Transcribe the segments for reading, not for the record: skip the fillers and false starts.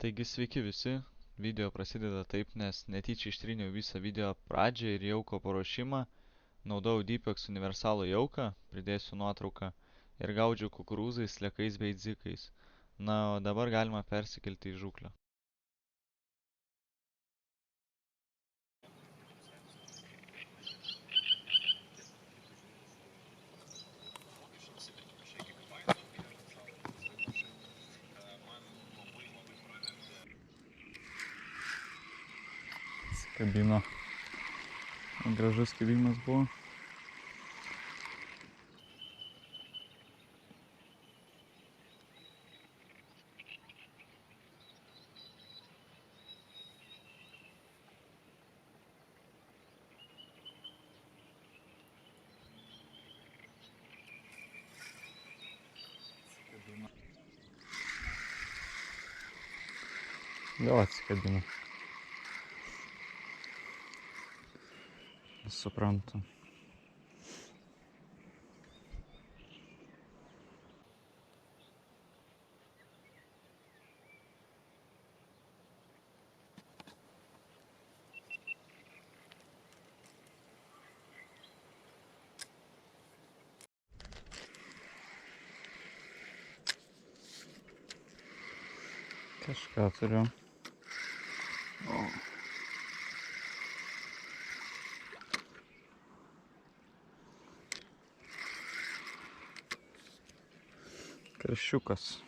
Taigi sveiki visi, video prasideda taip, nes netyčia ištryniau visą video pradžią ir jauko paruošimą, naudojau Deepex universalų jauką, pridėsiu nuotrauką, ir gaudžiau kukurūzais, sliekais bei dzikais. Na, o dabar galima persikelti į žūklę. Kabino. Gražus kabinas buvo. Jo, atsikabino. Suprantu. Kažką turiu. Karšiukas.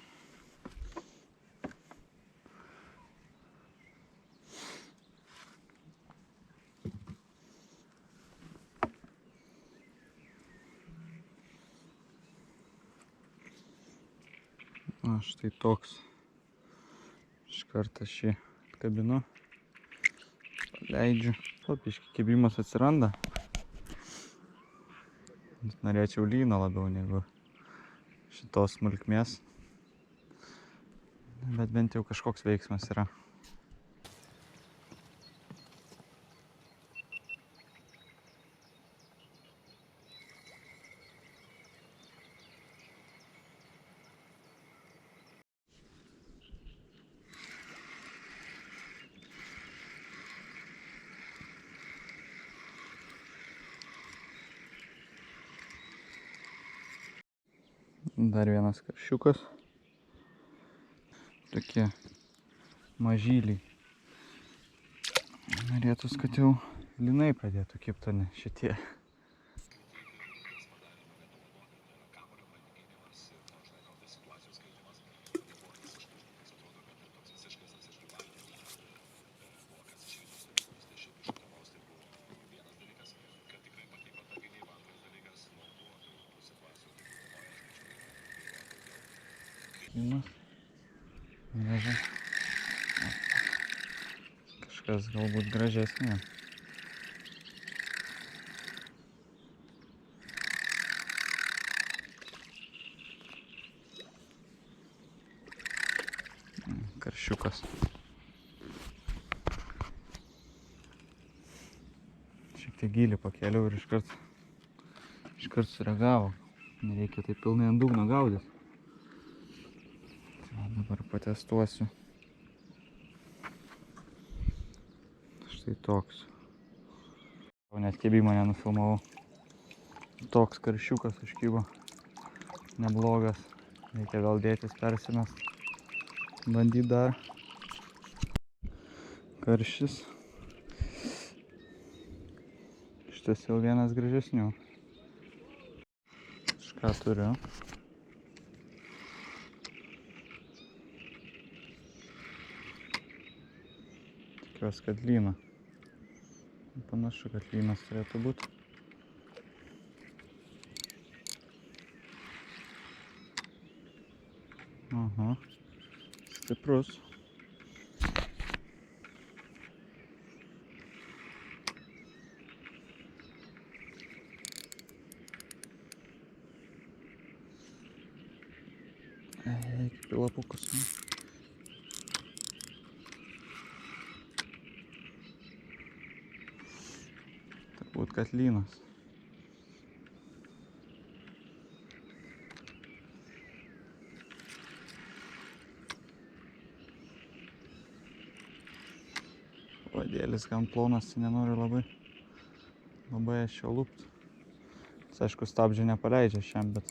Na, štai toks. Iš karto šį atkabinu. Paleidžiu. Topiškai kibimas atsiranda. Norėčiau lyno labiau negu šitos smulkmės. Bet bent jau kažkoks veiksmas yra. Dar vienas karšiukas. Tokie mažyliai. Norėtus, kad jau lynai pradėtų kibt, o ne šitie. Kažkas galbūt gražesnė. Karšiukas. Šiek tiek gylį pakėliau ir iškart sureagavo. Nereikia taip pilnai ant dugno gaudyti. Dabar patestuosiu. Štai toks. Net kibimą nenufilmavau. Toks karšiukas užkybo. Neblogas. Reikia vėl dėtis persimest. Bandyt dar. Karšis. Šitas jau vienas gražesnių. Kažką turiu. Tikiuosi, kad lyna. Panašu, kad lynas turėtų būti. Aha. Stiprus. Eik, pilapukus. Turbūt, kad lynas. Vadėlis gan plonas, nenoriu labai aš jo lūpti. Jis, aišku, stabdžio nepaleidžia šiam, bet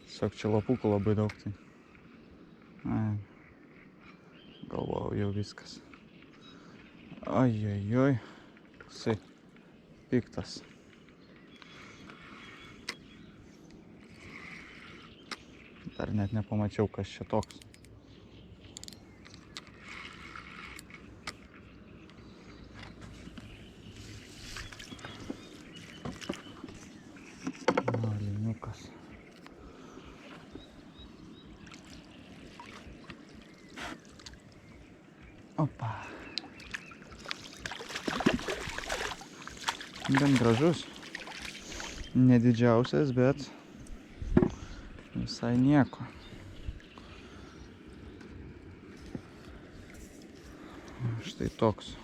tiesiog čia lapukų labai daug, tai galvojau jau viskas. Ojojoj, toksai piktas. Dar net nepamačiau, kas čia toks. Liniukas. Opa. Gan gražus. Nedidžiausias, bet visai nieko. Štai toks.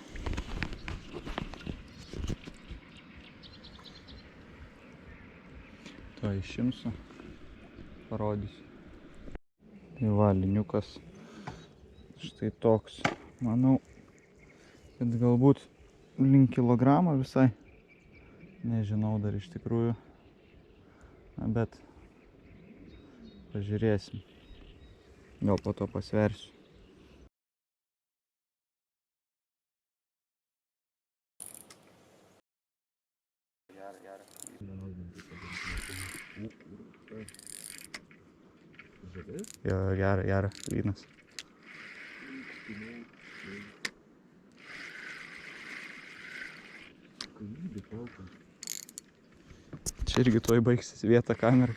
To išimsiu, parodysiu. Tai va, liniukas štai toks. Manau, kad galbūt link kilogramą visai. Nežinau dar iš tikrųjų. Bet pažiūrėsim. Gal po to pasversiu. Jo, gera, lynas. Čia irgi tuoj baigsis vieta kamerai.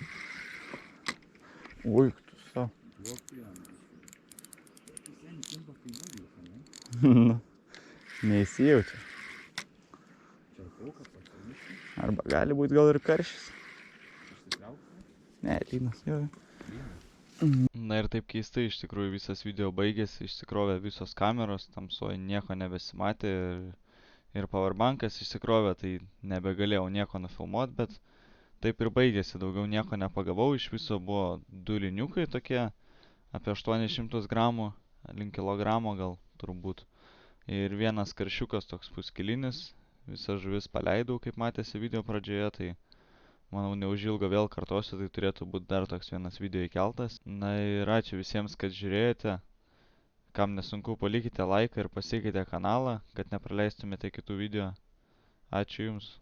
Ui, tu savo. Neįsijaučia. Arba gali būti gal ir karšis. Ne, lynas, jo. Na ir taip keistai, iš tikrųjų visas video baigėsi, išsikrovė visos kameros, tamsoje nieko nebesimatė ir powerbankas išsikrovė, tai nebegalėjau nieko nufilmuoti, bet taip ir baigėsi, daugiau nieko nepagavau, iš viso buvo 2 liniukai tokie, apie 800 gramų, link kilogramo gal turbūt. Ir vienas karšiukas toks puskilinis, visas žuvis paleidau, kaip matėsi video pradžioje, tai manau neužilgo vėl kartosiu, tai turėtų būti dar toks vienas video įkeltas. Na ir ačiū visiems, kad žiūrėjote, kam nesunku palikite laiką ir pasiekite kanalą, kad nepraleistumėte kitų video. Ačiū Jums.